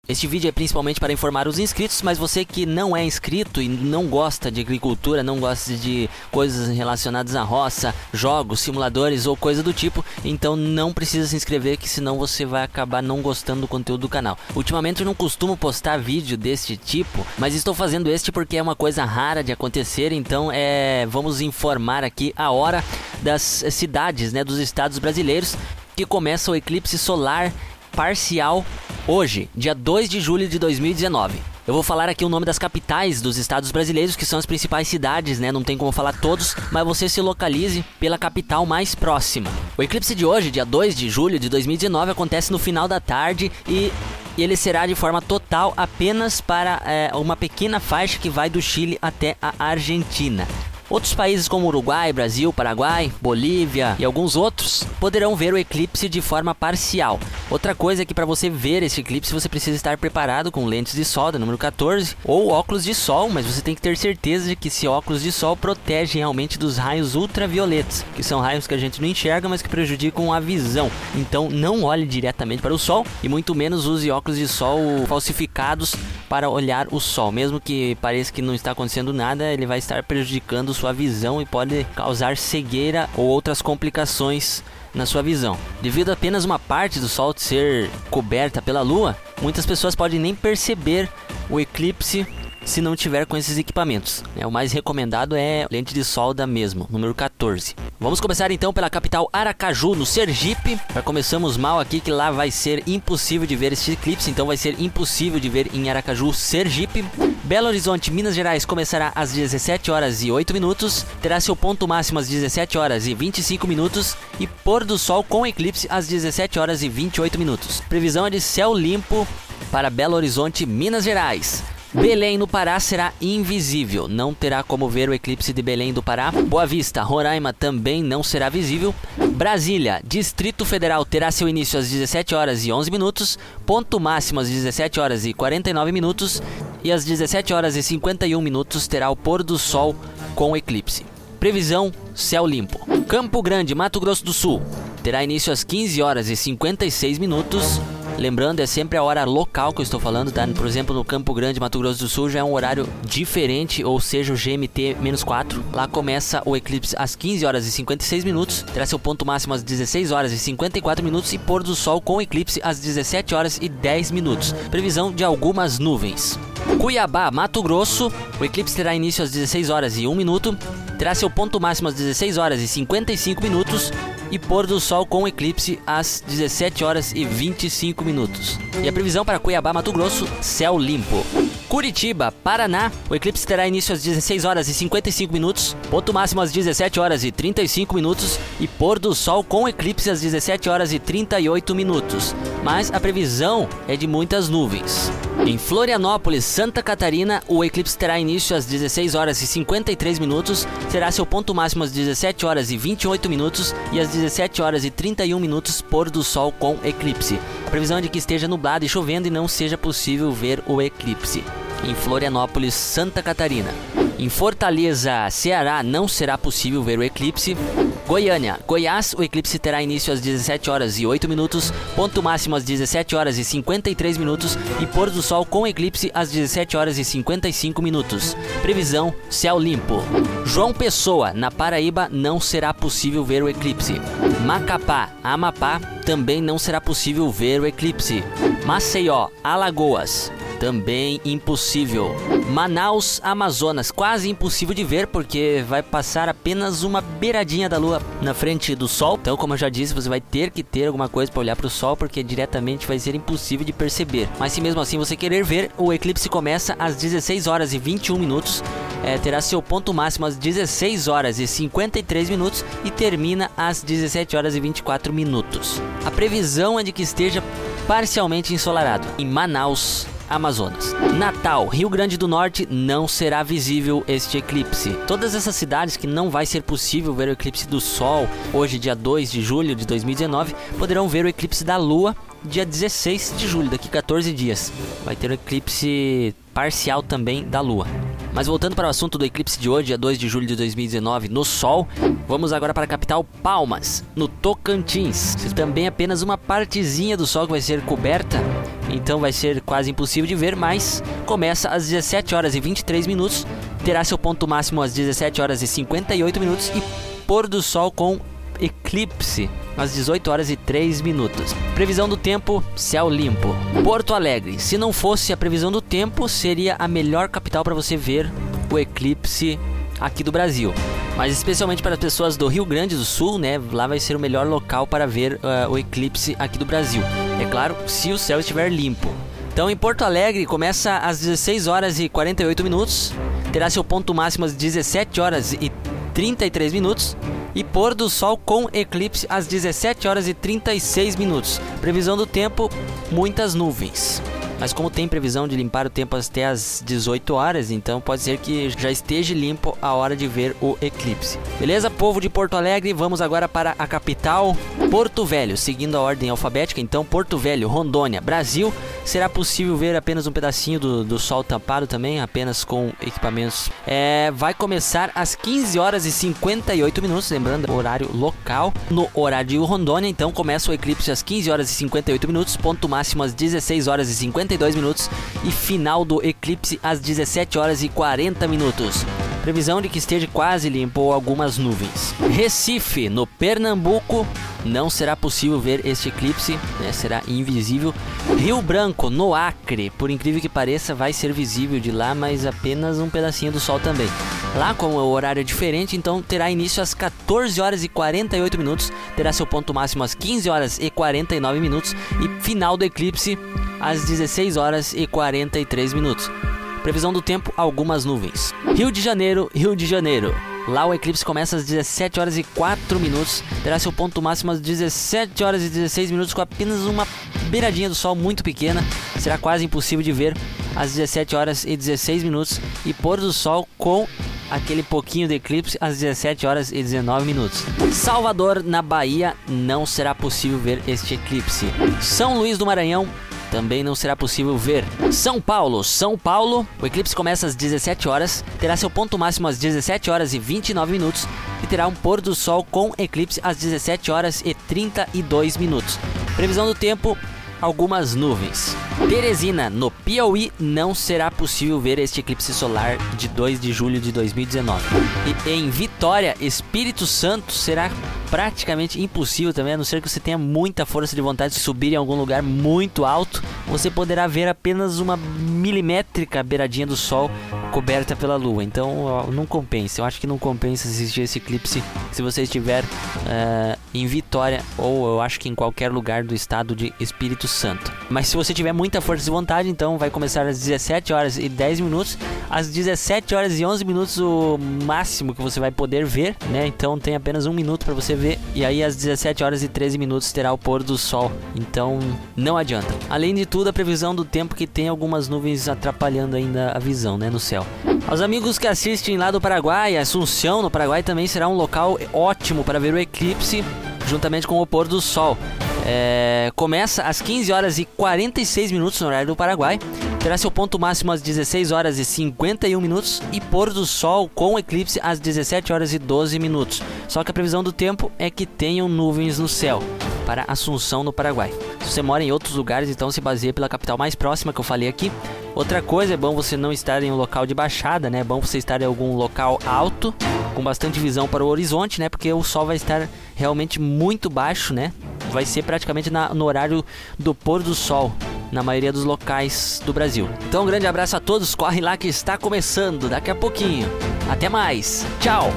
Este vídeo é principalmente para informar os inscritos, mas você que não é inscrito e não gosta de agricultura, não gosta de coisas relacionadas à roça, jogos, simuladores ou coisa do tipo, então não precisa se inscrever, que senão você vai acabar não gostando do conteúdo do canal. Ultimamente eu não costumo postar vídeo deste tipo, mas estou fazendo este porque é uma coisa rara de acontecer, então vamos informar aqui a hora das cidades, né, dos estados brasileiros que começa o eclipse solar parcial hoje, dia 2 de julho de 2019. Eu vou falar aqui o nome das capitais dos estados brasileiros, que são as principais cidades, né? Não tem como falar todos, mas você se localize pela capital mais próxima. O eclipse de hoje, dia 2 de julho de 2019, acontece no final da tarde e ele será de forma total apenas para uma pequena faixa que vai do Chile até a Argentina. Outros países como Uruguai, Brasil, Paraguai, Bolívia e alguns outros poderão ver o eclipse de forma parcial. Outra coisa é que para você ver esse eclipse você precisa estar preparado com lentes de sol da número 14 ou óculos de sol, mas você tem que ter certeza de que esse óculos de sol protege realmente dos raios ultravioletas, que são raios que a gente não enxerga, mas que prejudicam a visão. Então não olhe diretamente para o sol e muito menos use óculos de sol falsificados para olhar o sol. Mesmo que pareça que não está acontecendo nada, ele vai estar prejudicando sua visão e pode causar cegueira ou outras complicações na sua visão. Devido a apenas uma parte do sol ser coberta pela lua, muitas pessoas podem nem perceber o eclipse se não tiver com esses equipamentos. O mais recomendado é lente de solda mesmo, número 14. Vamos começar então pela capital Aracaju, no Sergipe. Já começamos mal aqui, que lá vai ser impossível de ver este eclipse, então vai ser impossível de ver em Aracaju, Sergipe. Belo Horizonte, Minas Gerais, começará às 17 horas e 8 minutos, terá seu ponto máximo às 17 horas e 25 minutos e pôr do sol com eclipse às 17 horas e 28 minutos. Previsão é de céu limpo para Belo Horizonte, Minas Gerais. Belém no Pará será invisível, não terá como ver o eclipse de Belém do Pará. Boa Vista, Roraima também não será visível. Brasília, Distrito Federal, terá seu início às 17 horas e 11 minutos, ponto máximo às 17 horas e 49 minutos e às 17 horas e 51 minutos terá o pôr do sol com eclipse. Previsão, céu limpo. Campo Grande, Mato Grosso do Sul, terá início às 15 horas e 56 minutos. Lembrando, é sempre a hora local que eu estou falando, tá? Por exemplo, no Campo Grande, Mato Grosso do Sul, já é um horário diferente, ou seja, o GMT-4. Lá começa o eclipse às 15 horas e 56 minutos, terá seu ponto máximo às 16 horas e 54 minutos e pôr do sol com eclipse às 17 horas e 10 minutos. Previsão de algumas nuvens. Cuiabá, Mato Grosso, o eclipse terá início às 16 horas e 1 minuto, terá seu ponto máximo às 16 horas e 55 minutos e pôr do sol com eclipse às 17 horas e 25 minutos. E a previsão para Cuiabá, Mato Grosso, céu limpo. Curitiba, Paraná, o eclipse terá início às 16 horas e 55 minutos, ponto máximo às 17 horas e 35 minutos e pôr do sol com eclipse às 17 horas e 38 minutos. Mas a previsão é de muitas nuvens. Em Florianópolis, Santa Catarina, o eclipse terá início às 16 horas e 53 minutos, terá seu ponto máximo às 17 horas e 28 minutos e às 17 horas e 31 minutos pôr do sol com eclipse. A previsão é de que esteja nublado e chovendo e não seja possível ver o eclipse. Em Florianópolis, Santa Catarina. Em Fortaleza, Ceará, não será possível ver o eclipse. Goiânia, Goiás, o eclipse terá início às 17 horas e 8 minutos, ponto máximo às 17 horas e 53 minutos e pôr do sol com eclipse às 17 horas e 55 minutos. Previsão, céu limpo. João Pessoa, na Paraíba, não será possível ver o eclipse. Macapá, Amapá, também não será possível ver o eclipse. Maceió, Alagoas, também impossível. Manaus, Amazonas, quase impossível de ver porque vai passar apenas uma beiradinha da lua na frente do sol. Então, como eu já disse, você vai ter que ter alguma coisa para olhar para o sol porque diretamente vai ser impossível de perceber. Mas se mesmo assim você querer ver, o eclipse começa às 16 horas e 21 minutos, terá seu ponto máximo às 16 horas e 53 minutos e termina às 17 horas e 24 minutos. A previsão é de que esteja parcialmente ensolarado em Manaus, Amazonas. Natal, Rio Grande do Norte, não será visível este eclipse. Todas essas cidades que não vai ser possível ver o eclipse do Sol, hoje dia 2 de julho de 2019, poderão ver o eclipse da Lua dia 16 de julho, daqui 14 dias. Vai ter o eclipse parcial também da Lua. Mas voltando para o assunto do eclipse de hoje, dia 2 de julho de 2019, no Sol, vamos agora para a capital Palmas, no Tocantins. Também apenas uma partezinha do Sol que vai ser coberta então vai ser quase impossível de ver, mas começa às 17 horas e 23 minutos, terá seu ponto máximo às 17 horas e 58 minutos e pôr do sol com eclipse às 18 horas e 3 minutos. Previsão do tempo, céu limpo. Porto Alegre, se não fosse a previsão do tempo, seria a melhor capital para você ver o eclipse aqui do Brasil. Mas especialmente para as pessoas do Rio Grande do Sul, né? Lá vai ser o melhor local para ver o eclipse aqui do Brasil. É claro, se o céu estiver limpo. Então em Porto Alegre começa às 16 horas e 48 minutos, terá seu ponto máximo às 17 horas e 33 minutos e pôr do sol com eclipse às 17 horas e 36 minutos. Previsão do tempo, muitas nuvens. Mas como tem previsão de limpar o tempo até as 18 horas, então pode ser que já esteja limpo a hora de ver o eclipse. Beleza, povo de Porto Alegre? Vamos agora para a capital, Porto Velho, seguindo a ordem alfabética. Então Porto Velho, Rondônia, Brasil. Será possível ver apenas um pedacinho do sol tampado também, apenas com equipamentos. Vai começar às 15 horas e 58 minutos, lembrando o horário local. No horário de Rondônia, então começa o eclipse às 15 horas e 58 minutos, ponto máximo às 16 horas e 52 minutos e final do eclipse às 17 horas e 40 minutos. Previsão de que esteja quase limpo ou algumas nuvens. Recife, no Pernambuco, não será possível ver este eclipse, né? Será invisível. Rio Branco, no Acre, por incrível que pareça, vai ser visível de lá, mas apenas um pedacinho do sol também. Lá, como o horário é diferente, então terá início às 14 horas e 48 minutos, terá seu ponto máximo às 15 horas e 49 minutos e final do eclipse às 16 horas e 43 minutos. Previsão do tempo, algumas nuvens. Rio de Janeiro, Rio de Janeiro. Lá o eclipse começa às 17 horas e 4 minutos, terá seu ponto máximo às 17 horas e 16 minutos com apenas uma beiradinha do sol muito pequena. Será quase impossível de ver às 17 horas e 16 minutos e pôr do sol com aquele pouquinho de eclipse às 17 horas e 19 minutos. Salvador, na Bahia, não será possível ver este eclipse. São Luís do Maranhão, também não será possível ver. São Paulo, o eclipse começa às 17 horas, terá seu ponto máximo às 17 horas e 29 minutos e terá um pôr do sol com eclipse às 17 horas e 32 minutos. Previsão do tempo, algumas nuvens. Teresina, no Piauí, não será possível ver este eclipse solar de 2 de julho de 2019. E em Vitória, Espírito Santo, será praticamente impossível também, a não ser que você tenha muita força de vontade de subir em algum lugar muito alto. Você poderá ver apenas uma milimétrica beiradinha do sol coberta pela lua. Então não compensa, eu acho que não compensa assistir esse eclipse se você estiver em Vitória ou eu acho que em qualquer lugar do estado de Espírito Santo. Mas se você tiver muita força de vontade, então vai começar às 17 horas e 10 minutos, às 17 horas e 11 minutos o máximo que você vai poder ver, né? Então tem apenas um minuto para você ver, e aí às 17 horas e 13 minutos terá o pôr do sol, então não adianta. Além de tudo, a previsão do tempo que tem algumas nuvens atrapalhando ainda a visão, né, no céu. Aos amigos que assistem lá do Paraguai, Assunção no Paraguai também será um local ótimo para ver o eclipse, juntamente com o pôr do sol. Começa às 15 horas e 46 minutos no horário do Paraguai, terá seu ponto máximo às 16 horas e 51 minutos e pôr do sol com eclipse às 17 horas e 12 minutos. Só que a previsão do tempo é que tenham nuvens no céu para Assunção no Paraguai. Se você mora em outros lugares, então se baseia pela capital mais próxima que eu falei aqui. Outra coisa, é bom você não estar em um local de baixada, né? É bom você estar em algum local alto, com bastante visão para o horizonte, né? Porque o sol vai estar realmente muito baixo, né? Vai ser praticamente no horário do pôr do sol, na maioria dos locais do Brasil. Então um grande abraço a todos, corre lá que está começando daqui a pouquinho. Até mais, tchau!